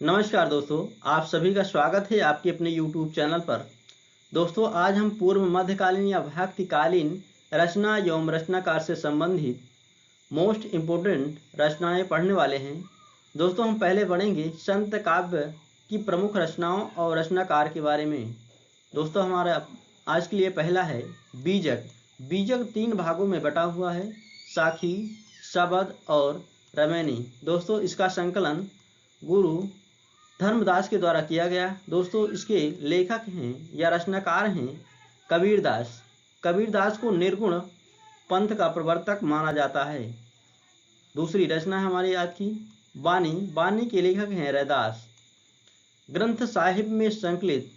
नमस्कार दोस्तों, आप सभी का स्वागत है आपके अपने YouTube चैनल पर। दोस्तों, आज हम पूर्व मध्यकालीन या भक्तिकालीन रचना एवं रचनाकार से संबंधित मोस्ट इम्पोर्टेंट रचनाएं पढ़ने वाले हैं। दोस्तों, हम पहले पढ़ेंगे संत काव्य की प्रमुख रचनाओं और रचनाकार के बारे में। दोस्तों, हमारा आज के लिए पहला है बीजक। बीजक 3 भागों में बटा हुआ है, साखी, शबद और रमैनी। दोस्तों, इसका संकलन गुरु धर्मदास के द्वारा किया गया। दोस्तों, इसके लेखक हैं या रचनाकार हैं कबीरदास। कबीरदास को निर्गुण पंथ का प्रवर्तक माना जाता है। दूसरी रचना है हमारी आज की वाणी। वाणी के लेखक हैं रैदास। ग्रंथ साहिब में संकलित।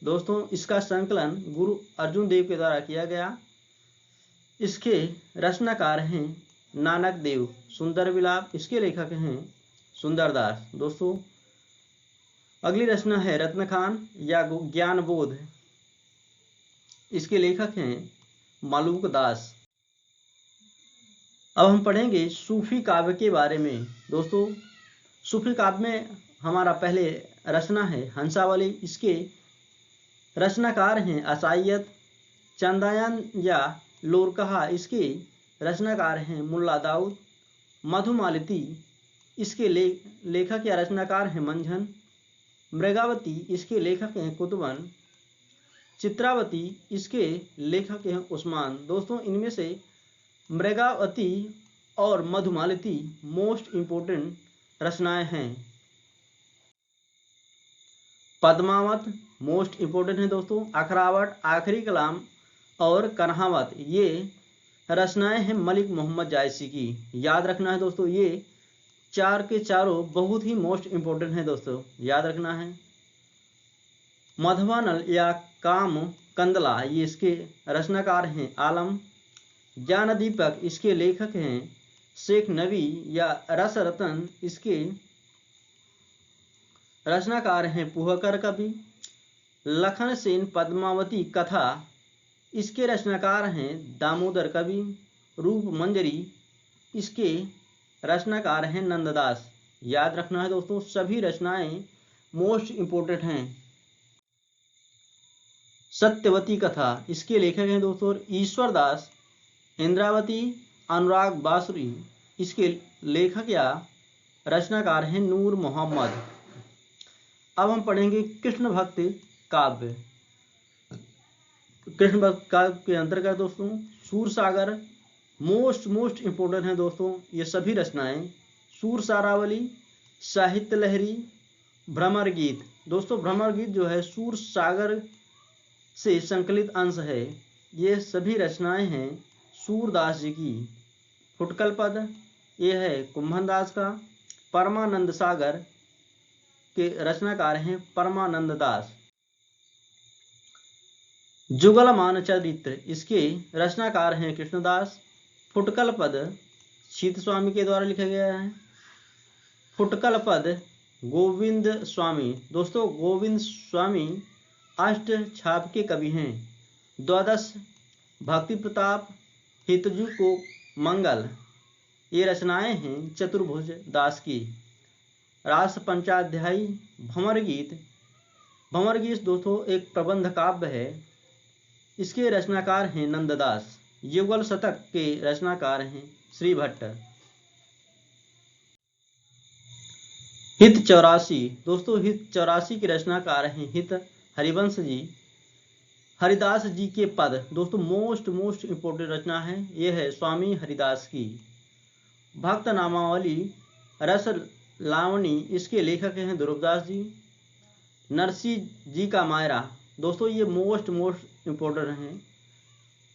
दोस्तों, इसका संकलन गुरु अर्जुन देव के द्वारा किया गया। इसके रचनाकार हैं नानक देव। सुंदर विलाप, इसके लेखक हैं सुंदरदास। दोस्तों, अगली रचना है रत्नखान या ज्ञान बोध। इसके लेखक हैं मालूक दास। अब हम पढ़ेंगे सूफी काव्य के बारे में। दोस्तों, सूफी काव्य में हमारा पहले रचना है हंसावली। इसके रचनाकार हैं असाइयत। चंदायन या लोरकहा, इसके रचनाकार हैं मुल्ला दाऊद। मधुमालती, इसके लेखक या रचनाकार हैं मंझन। मृगावती, इसके लेखक हैं कुतुबन। चित्रावती, इसके लेखक हैं उस्मान। दोस्तों, इनमें से मृगावती और मधुमालती मोस्ट इम्पोर्टेंट रचनाएं हैं। पद्मावत मोस्ट इम्पोर्टेंट है दोस्तों। अखरावट, आखिरी कलाम और कन्हावत, ये रचनाएं हैं मलिक मोहम्मद जायसी की। याद रखना है दोस्तों, ये चार के चारों बहुत ही मोस्ट इम्पोर्टेंट है दोस्तों, याद रखना है। मधवानल या काम कंदला, ये इसके रचनाकार हैं आलम। ज्ञान दीपक, इसके लेखक हैं शेख नबी या रस रतन। इसके रचनाकार हैं पुहकर कवि। लखन सेन पद्मावती कथा, इसके रचनाकार हैं दामोदर कवि। रूप मंजरी, इसके रचनाकार हैं नंददास। याद रखना है दोस्तों, सभी रचनाएं मोस्ट इम्पोर्टेंट हैं। सत्यवती कथा, इसके लेखक हैं दोस्तों ईश्वर दास। इंद्रावती, अनुराग बासुरी, इसके लेखक या रचनाकार हैं नूर मोहम्मद। अब हम पढ़ेंगे कृष्ण भक्त काव्य। कृष्ण भक्त काव्य के अंतर्गत दोस्तों सूरसागर मोस्ट इम्पोर्टेंट है दोस्तों, ये सभी रचनाएं। सूर सारावली, साहित्य लहरी, भ्रमर गीत। दोस्तों, भ्रमर गीत जो है सूर सागर से संकलित अंश है। ये सभी रचनाएं हैं सूरदास जी की। फुटकल पद, ये है कुंभन दास का। परमानंद सागर के रचनाकार हैं परमानंद दास। जुगलमान चरित्र, इसके रचनाकार हैं कृष्णदास। फुटकल पद शीत स्वामी के द्वारा लिखा गया है। फुटकल पद गोविंद स्वामी। दोस्तों, गोविंद स्वामी अष्ट छाप के कवि हैं। द्वादश भक्ति प्रताप, हितजु को मंगल, ये रचनाएं हैं चतुर्भुज दास की। रास पंचाध्यायी भंवर गीत। भंवर गीत दोस्तों एक प्रबंध काव्य है। इसके रचनाकार हैं नंददास। युगल शतक के रचनाकार हैं श्री भट्ट। हित 84, दोस्तों हित 84 के रचनाकार हैं हित हरिवंश जी। हरिदास जी के पद, दोस्तों मोस्ट इम्पोर्टेंट रचना है, यह है स्वामी हरिदास की। भक्त नामावली रस लावणी, इसके लेखक हैं ध्रुवदास जी। नरसिंह जी का मायरा, दोस्तों ये मोस्ट इम्पोर्टेंट हैं।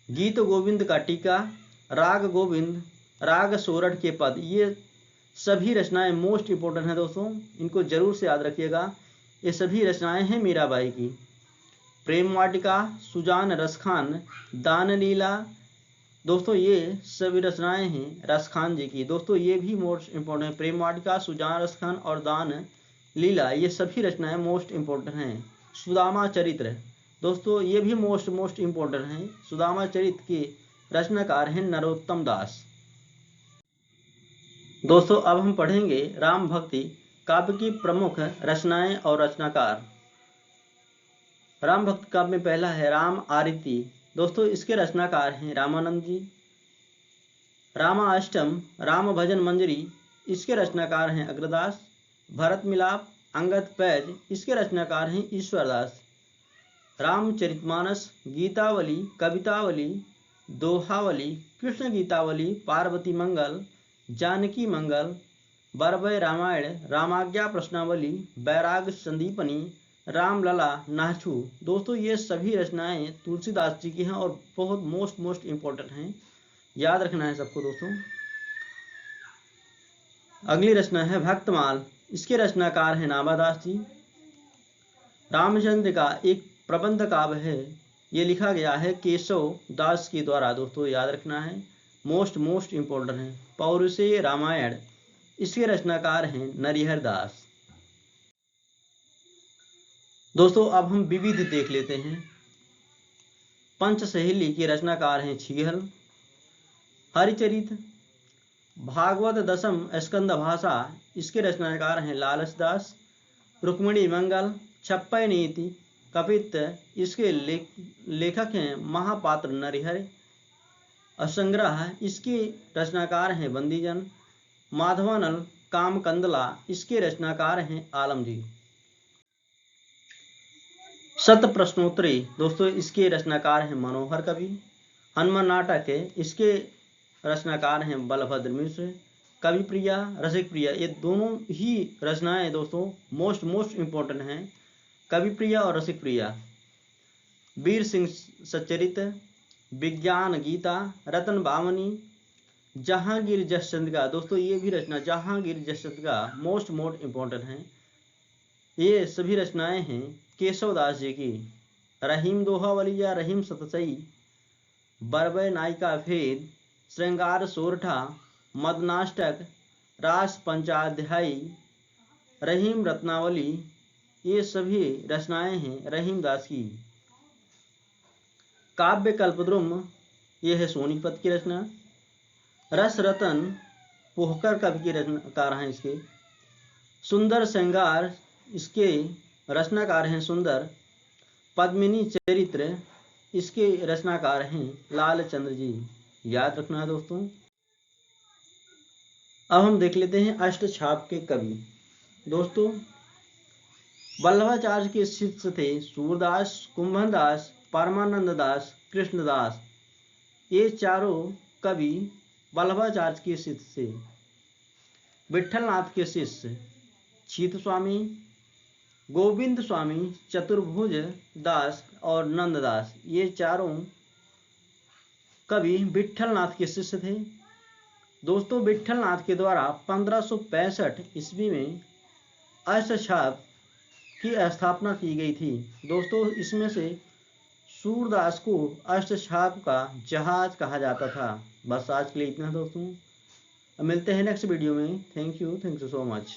गीत गोविंद का टीका, राग गोविंद, राग सोरठ के पद, ये सभी रचनाएं मोस्ट इम्पोर्टेंट हैं दोस्तों, इनको जरूर से याद रखिएगा। ये सभी रचनाएं हैं मीराबाई की। प्रेम वाटिका, सुजान रसखान, दान लीला, दोस्तों ये सभी रचनाएं हैं रसखान जी की। दोस्तों ये भी मोस्ट इम्पोर्टेंट है। प्रेम वाटिका, सुजान रसखान और दान लीला, ये सभी रचनाएं मोस्ट इम्पोर्टेंट हैं। सुदामा चरित्र, दोस्तों ये भी मोस्ट इम्पोर्टेंट हैं। सुदामा चरित्र के रचनाकार हैं नरोत्तम दास। दोस्तों अब हम पढ़ेंगे राम भक्ति काव्य की प्रमुख रचनाएं और रचनाकार। राम भक्त काव्य में पहला है राम आरिति। दोस्तों इसके रचनाकार हैं रामानंद जी। रामाष्टम, राम भजन मंजरी, इसके रचनाकार हैं अग्रदास। भरत मिलाप, अंगद पैज, इसके रचनाकार हैं ईश्वरदास। रामचरितमानस, गीतावली, कवितावली, दोहावली, कृष्ण गीतावली, पार्वती मंगल, जानकी मंगल, बरबय रामायण, रामाज्ञा प्रश्नावली, बैराग संदीपनी, रामलला, नाहछू। दोस्तों ये सभी रचनाएं तुलसीदास जी की हैं और बहुत मोस्ट इम्पोर्टेंट हैं, याद रखना है सबको दोस्तों। अगली रचना है भक्तमाल, इसके रचनाकार हैं नाभादास जी। रामचंद्र का एक प्रबंध काव्य है, ये लिखा गया है केशव दास के द्वारा। दोस्तों याद रखना है, मोस्ट इम्पोर्टेंट है। पौरुषेय रामायण, इसके रचनाकार हैं नरिहर दास। दोस्तों अब हम विविध देख लेते हैं। पंचसहेली के रचनाकार हैं छीहल। हरिचरित, भागवत दशम स्कंद भाषा, इसके रचनाकार हैं लालच दास। रुक्मिणी मंगल, छप्पय नीति, कपित, इसके लेखक हैं महापात्र नरिहर। असंग्रह, इसके रचनाकार हैं बंदीजन। माधवानल कामकंदला, इसके रचनाकार हैं आलम जी। शत प्रश्नोत्तरी, दोस्तों इसके रचनाकार हैं मनोहर कवि। हनुमान नाटक है, इसके रचनाकार हैं बलभद्र मिश्र। कवि प्रिया, रसिक प्रिया, ये दोनों ही रचनाएं दोस्तों मोस्ट इम्पोर्टेंट हैं, कवि प्रिया और रसिक प्रिया। वीर सिंह सच्चरित, विज्ञान गीता, रतन बामनी, जहांगीर जसचंद्रिका। दोस्तों ये भी रचना जहांगीर जसचंद्रिका मोस्ट इम्पोर्टेंट हैं। ये सभी रचनाएं हैं केशवदास जी की। रहीम दोहावली या रहीम सतसई, बरबय नायिका भेद, श्रृंगार सोरठा, मदनाष्टक, रास पंचाध्यायी, रहीम रत्नावली, ये सभी रचनाएं हैं रहीम दास की। काव्य कल्पद्रुम, ये है सोनीपत की रचना। रस रतन पोहकर कवि के रचनाकार हैं इसके। सुंदर श्रृंगार, इसके रचनाकार हैं सुंदर। पद्मिनी चरित्र, इसके रचनाकार हैं लालचंद्र जी, याद रखना है दोस्तों। अब हम देख लेते हैं अष्टछाप के कवि। दोस्तों वल्लभाचार्य के शिष्य थे सूरदास, कुंभनदास, परमानंद दास, कृष्णदास। ये चारों कवि वल्लभाचार्य के शिष्य थे। विठलनाथ के शिष्य छीत स्वामी, गोविंद स्वामी, चतुर्भुज दास और नंददास, ये चारों कवि विठलनाथ के शिष्य थे। दोस्तों विठलनाथ के द्वारा 1565 ईस्वी में अष्टछाप की स्थापना की गई थी। दोस्तों इसमें से सूरदास को अष्टछाप का जहाज कहा जाता था। बस आज के लिए इतना दोस्तों, मिलते हैं नेक्स्ट वीडियो में। Thank you so much.